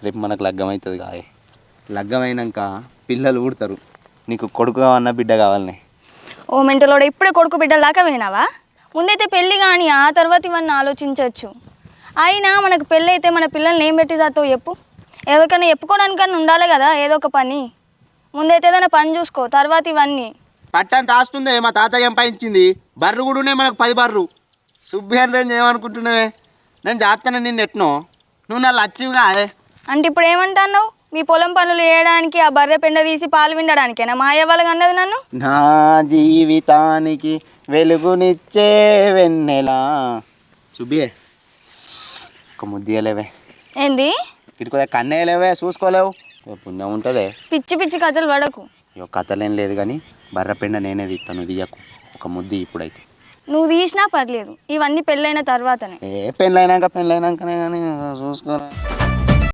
రేపు మనకు లగ్గం అవుతుంది కాయ. లగ్గం అయినాక పిల్లలు ఊడతారు. నీకు కొడుకు కావన్నా బిడ్డ కావాలని. ఓ మెంటలోడ ఇప్పుడే కొడుకు బిడ్డల దాకా పోయినావా? ముందైతే పెళ్ళి కానీ ఆ తర్వాత ఇవన్నీ ఆలోచించవచ్చు. అయినా మనకు పెళ్ళి అయితే మన పిల్లల్ని ఏం పెట్టి చేస్తావు చెప్పు? ఎవరికైనా చెప్పుకోవడానికన్నా ఉండాలి కదా ఏదో ఒక పని. ముందైతే ఏదైనా పని చూసుకో, తర్వాత ఇవన్నీ. పట్టంత ఆస్తుందే మా తాతయ్య సంపాదించింది. బర్రు కూడా ఉన్నాయి మనకు 10 బర్రు. సుబ్బిహన్ రేంజ్ ఏమనుకుంటున్నావే? నేను చేస్తాను నిన్ను ఎట్నో, నువ్వు నా లచ్చివిగా. అంటే ఇప్పుడు ఏమంటున్నావు? మీ పొలం పనులు చేయడానికి ఆ బర్రె పెండ తీసి పాలు విండడానికేనా మా అయ్య వాళ్ళకి అన్నది నన్ను? నా జీవితానికి వెలుగునిచ్చే వెన్నెలా. సుబ్బియే ఒక ముద్దియలేవే. ఏంది? ఇటు కొద్దిగా కన్నేయలేవే, చూసుకోలేవు. పుణ్యం ఉంటుంది. పిచ్చి పిచ్చి కథలు పడకు. ఇక కథలేం లేదు కానీ బర్రె పెండ నేనే తీస్తాను, తీయకు. ఒక ముద్ది ఇప్పుడైతే. నువ్వు తీసినా పర్లేదు, ఇవన్నీ పెళ్ళైన తర్వాతనే. పెళ్ళైనాకనే కానీ చూసుకోరా.